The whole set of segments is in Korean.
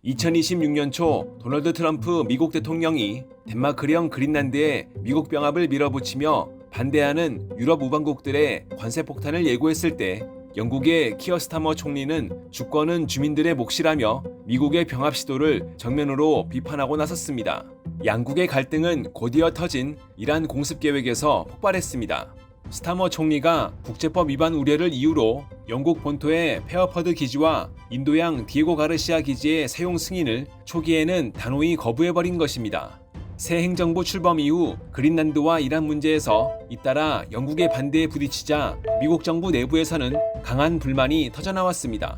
2026년 초 도널드 트럼프 미국 대통령이 덴마크령 그린란드에 미국 병합을 밀어붙이며 반대하는 유럽 우방국들의 관세 폭탄을 예고했을 때 영국의 키어 스타머 총리는 주권은 주민들의 몫이라며 미국의 병합 시도를 정면으로 비판하고 나섰습니다. 양국의 갈등은 곧이어 터진 이란 공습 계획에서 폭발했습니다. 스타머 총리가 국제법 위반 우려를 이유로 영국 본토의 페어퍼드 기지와 인도양 디에고 가르시아 기지의 사용 승인을 초기에는 단호히 거부해버린 것입니다. 새 행정부 출범 이후 그린란드와 이란 문제에서 잇따라 영국의 반대에 부딪히자 미국 정부 내부에서는 강한 불만이 터져나왔습니다.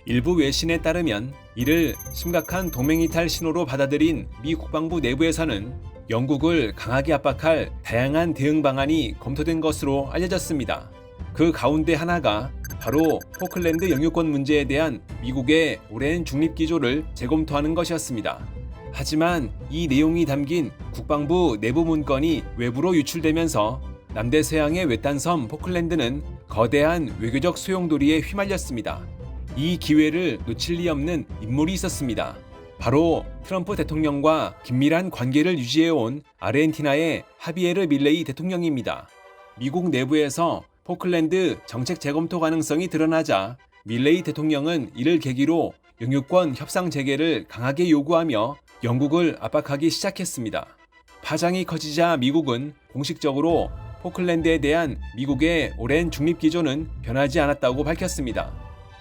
일부 외신에 따르면 이를 심각한 동맹이탈 신호로 받아들인 미 국방부 내부에서는 영국을 강하게 압박할 다양한 대응 방안이 검토된 것으로 알려졌습니다. 그 가운데 하나가 바로 포클랜드 영유권 문제에 대한 미국의 오랜 중립 기조를 재검토하는 것이었습니다. 하지만 이 내용이 담긴 국방부 내부 문건이 외부로 유출되면서 남대서양의 외딴 섬 포클랜드는 거대한 외교적 소용돌이에 휘말렸습니다. 이 기회를 놓칠 리 없는 인물이 있었습니다. 바로 트럼프 대통령과 긴밀한 관계를 유지해온 아르헨티나의 하비에르 밀레이 대통령입니다. 미국 내부에서 포클랜드 정책 재검토 가능성이 드러나자 밀레이 대통령은 이를 계기로 영유권 협상 재개를 강하게 요구하며 영국을 압박하기 시작했습니다. 파장이 커지자 미국은 공식적으로 포클랜드에 대한 미국의 오랜 중립 기조는 변하지 않았다고 밝혔습니다.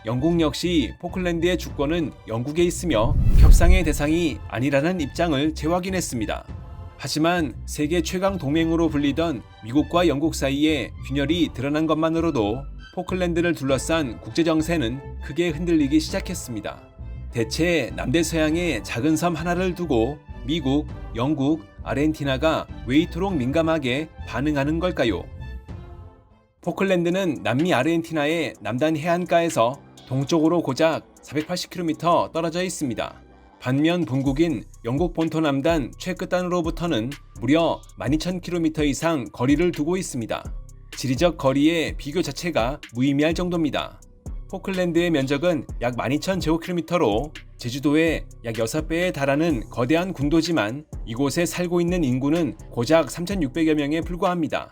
영국 역시 포클랜드의 주권은 영국에 있으며 협상의 대상이 아니라는 입장을 재확인했습니다. 하지만 세계 최강 동맹으로 불리던 미국과 영국 사이에 균열이 드러난 것만으로도 포클랜드를 둘러싼 국제정세는 크게 흔들리기 시작했습니다. 대체 남대서양의 작은 섬 하나를 두고 미국, 영국, 아르헨티나가 왜 이토록 민감하게 반응하는 걸까요? 포클랜드는 남미 아르헨티나의 남단 해안가에서 동쪽으로 고작 480km 떨어져 있습니다. 반면 본국인 영국 본토 남단 최끝단으로부터는 무려 12,000km 이상 거리를 두고 있습니다. 지리적 거리의 비교 자체가 무의미할 정도입니다. 포클랜드의 면적은 약 12,000제곱킬로미터로 제주도의 약 6배에 달하는 거대한 군도지만 이곳에 살고 있는 인구는 고작 3,600여 명에 불과합니다.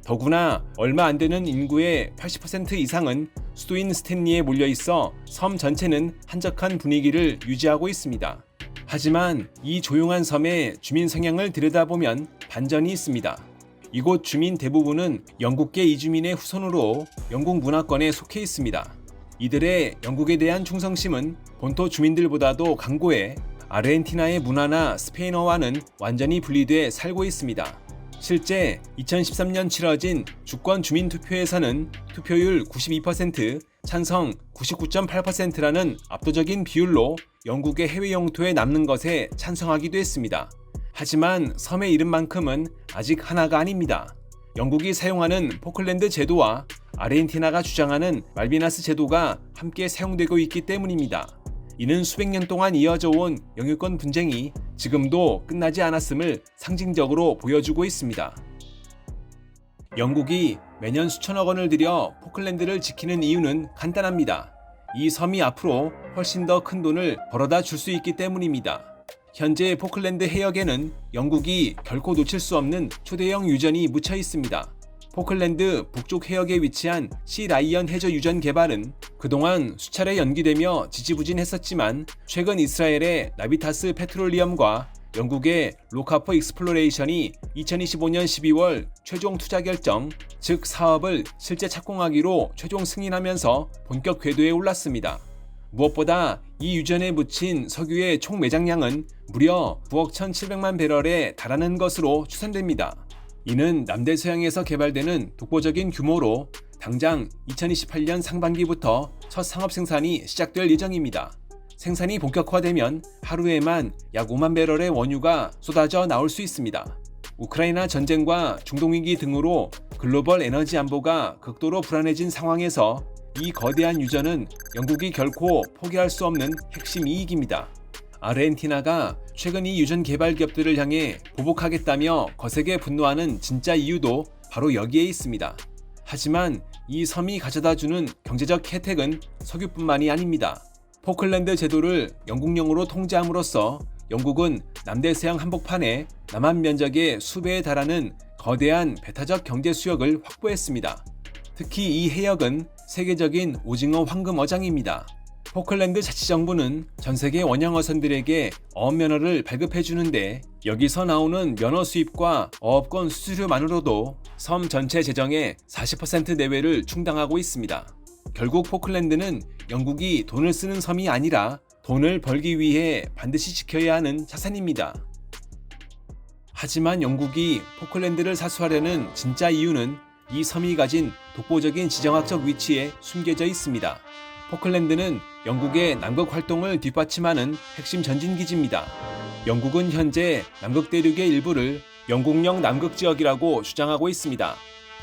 더구나 얼마 안 되는 인구의 80% 이상은 수도인 스탠리에 몰려있어 섬 전체는 한적한 분위기를 유지하고 있습니다. 하지만 이 조용한 섬의 주민 성향을 들여다보면 반전이 있습니다. 이곳 주민 대부분은 영국계 이주민의 후손으로 영국 문화권에 속해 있습니다. 이들의 영국에 대한 충성심은 본토 주민들보다도 강고해 아르헨티나의 문화나 스페인어와는 완전히 분리돼 살고 있습니다. 실제 2013년 치러진 주권 주민 투표에서는 투표율 92%, 찬성 99.8%라는 압도적인 비율로 영국의 해외 영토에 남는 것에 찬성하기도 했습니다. 하지만 섬의 이름만큼은 아직 하나가 아닙니다. 영국이 사용하는 포클랜드 제도와 아르헨티나가 주장하는 말비나스 제도가 함께 사용되고 있기 때문입니다. 이는 수백 년 동안 이어져 온 영유권 분쟁이 지금도 끝나지 않았음을 상징적으로 보여주고 있습니다. 영국이 매년 수천억 원을 들여 포클랜드를 지키는 이유는 간단합니다. 이 섬이 앞으로 훨씬 더 큰 돈을 벌어다 줄 수 있기 때문입니다. 현재 포클랜드 해역에는 영국이 결코 놓칠 수 없는 초대형 유전이 묻혀 있습니다. 포클랜드 북쪽 해역에 위치한 시라이언 해저 유전 개발은 그동안 수차례 연기되며 지지부진했었지만 최근 이스라엘의 나비타스 페트롤리엄과 영국의 로카포 익스플로레이션이 2025년 12월 최종 투자 결정, 즉 사업을 실제 착공하기로 최종 승인하면서 본격 궤도에 올랐습니다. 무엇보다 이 유전에 묻힌 석유의 총 매장량은 무려 9억 1,700만 배럴에 달하는 것으로 추산됩니다. 이는 남대서양에서 개발되는 독보적인 규모로 당장 2028년 상반기부터 첫 상업 생산이 시작될 예정입니다. 생산이 본격화되면 하루에만 약 5만 배럴의 원유가 쏟아져 나올 수 있습니다. 우크라이나 전쟁과 중동위기 등으로 글로벌 에너지 안보가 극도로 불안해진 상황에서 이 거대한 유전은 영국이 결코 포기할 수 없는 핵심 이익입니다. 아르헨티나가 최근 이 유전 개발 기업들을 향해 보복하겠다며 거세게 분노하는 진짜 이유도 바로 여기에 있습니다. 하지만 이 섬이 가져다주는 경제적 혜택은 석유뿐만이 아닙니다. 포클랜드 제도를 영국령으로 통제함으로써 영국은 남대서양 한복판에 남한 면적의 수배에 달하는 거대한 배타적 경제 수역을 확보했습니다. 특히 이 해역은 세계적인 오징어 황금 어장입니다. 포클랜드 자치정부는 전 세계 원형어선들에게 어업면허를 발급해주는데 여기서 나오는 면허 수입과 어업권 수수료만으로도 섬 전체 재정의 40% 내외를 충당하고 있습니다. 결국 포클랜드는 영국이 돈을 쓰는 섬이 아니라 돈을 벌기 위해 반드시 지켜야 하는 자산입니다. 하지만 영국이 포클랜드를 사수하려는 진짜 이유는 이 섬이 가진 독보적인 지정학적 위치에 숨겨져 있습니다. 포클랜드는 영국의 남극 활동을 뒷받침하는 핵심 전진기지입니다. 영국은 현재 남극 대륙의 일부를 영국령 남극 지역이라고 주장하고 있습니다.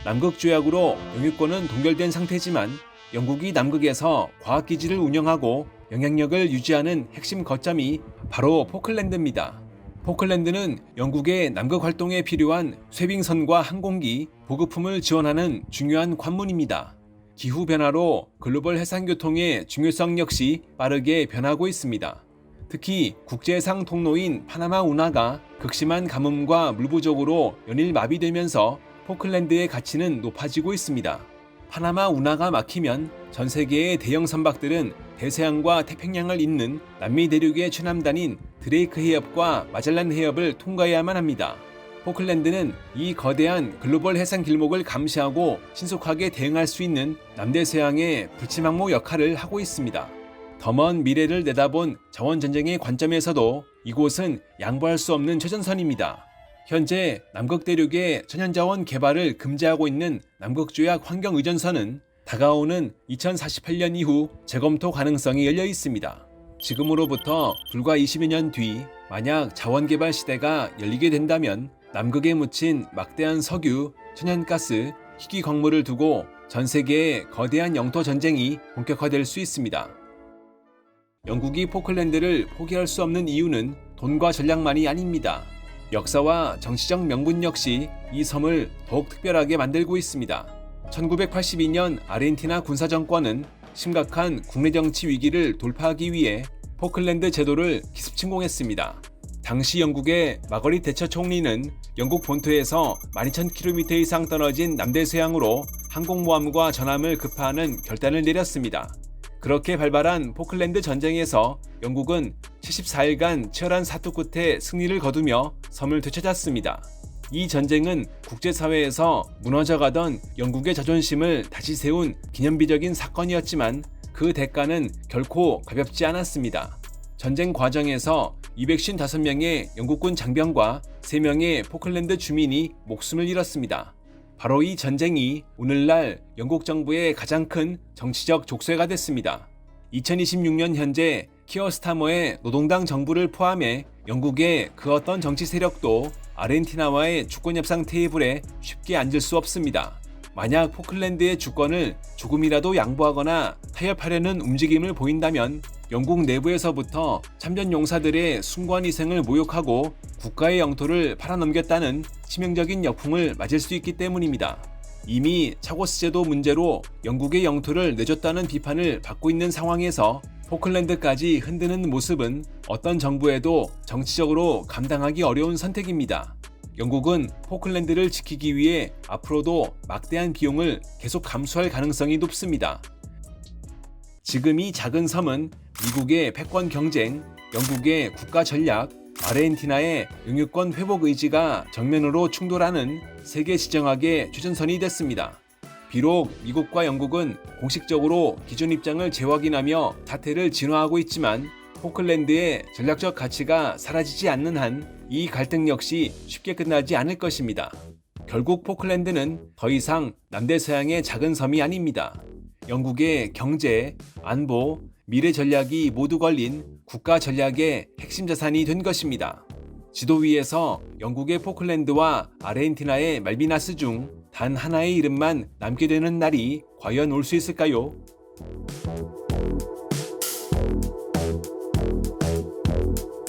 남극 조약으로 영유권은 동결된 상태지만 영국이 남극에서 과학기지를 운영하고 영향력을 유지하는 핵심 거점이 바로 포클랜드입니다. 포클랜드는 영국의 남극 활동에 필요한 쇄빙선과 항공기, 보급품을 지원하는 중요한 관문입니다. 기후변화로 글로벌 해상교통의 중요성 역시 빠르게 변하고 있습니다. 특히 국제해상 통로인 파나마 운하가 극심한 가뭄과 물 부족으로 연일 마비되면서 포클랜드의 가치는 높아지고 있습니다. 파나마 운하가 막히면 전 세계의 대형 선박들은 대서양과 태평양을 잇는 남미 대륙의 최남단인 드레이크 해협과 마젤란 해협을 통과해야만 합니다. 포클랜드는 이 거대한 글로벌 해상 길목을 감시하고 신속하게 대응할 수 있는 남대서양의 불침항모 역할을 하고 있습니다. 더 먼 미래를 내다본 자원전쟁의 관점에서도 이곳은 양보할 수 없는 최전선입니다. 현재 남극 대륙의 천연자원 개발을 금지하고 있는 남극조약 환경의존선은 다가오는 2048년 이후 재검토 가능성이 열려 있습니다. 지금으로부터 불과 20여 년 뒤 만약 자원개발 시대가 열리게 된다면 남극에 묻힌 막대한 석유, 천연가스, 희귀 광물을 두고 전 세계의 거대한 영토 전쟁이 본격화될 수 있습니다. 영국이 포클랜드를 포기할 수 없는 이유는 돈과 전략만이 아닙니다. 역사와 정치적 명분 역시 이 섬을 더욱 특별하게 만들고 있습니다. 1982년 아르헨티나 군사정권은 심각한 국내 정치 위기를 돌파하기 위해 포클랜드 제도를 기습 침공했습니다. 당시 영국의 마거릿 대처 총리는 영국 본토에서 12,000km 이상 떨어진 남대서양으로 항공모함과 전함을 급파하는 결단을 내렸습니다. 그렇게 발발한 포클랜드 전쟁에서 영국은 74일간 치열한 사투 끝에 승리를 거두며 섬을 되찾았습니다. 이 전쟁은 국제사회에서 무너져가던 영국의 자존심을 다시 세운 기념비적인 사건이었지만 그 대가는 결코 가볍지 않았습니다. 전쟁 과정에서 255명의 영국군 장병과 3명의 포클랜드 주민이 목숨을 잃었습니다. 바로 이 전쟁이 오늘날 영국 정부의 가장 큰 정치적 족쇄가 됐습니다. 2026년 현재 키어 스타머의 노동당 정부를 포함해 영국의 그 어떤 정치 세력도 아르헨티나와의 주권 협상 테이블에 쉽게 앉을 수 없습니다. 만약 포클랜드의 주권을 조금이라도 양보하거나 타협하려는 움직임을 보인다면 영국 내부에서부터 참전 용사들의 숭고한 희생을 모욕하고 국가의 영토를 팔아넘겼다는 치명적인 역풍을 맞을 수 있기 때문입니다. 이미 차고스 제도 문제로 영국의 영토를 내줬다는 비판을 받고 있는 상황에서 포클랜드까지 흔드는 모습은 어떤 정부에도 정치적으로 감당하기 어려운 선택입니다. 영국은 포클랜드를 지키기 위해 앞으로도 막대한 비용을 계속 감수할 가능성이 높습니다. 지금 이 작은 섬은 미국의 패권 경쟁, 영국의 국가 전략, 아르헨티나의 영유권 회복 의지가 정면으로 충돌하는 세계 지정학의 최전선이 됐습니다. 비록 미국과 영국은 공식적으로 기존 입장을 재확인하며 사태를 진화하고 있지만 포클랜드의 전략적 가치가 사라지지 않는 한 이 갈등 역시 쉽게 끝나지 않을 것입니다. 결국 포클랜드는 더 이상 남대서양의 작은 섬이 아닙니다. 영국의 경제, 안보, 미래 전략이 모두 걸린 국가 전략의 핵심 자산이 된 것입니다. 지도 위에서 영국의 포클랜드와 아르헨티나의 말비나스 중 단 하나의 이름만 남게 되는 날이 과연 올 수 있을까요?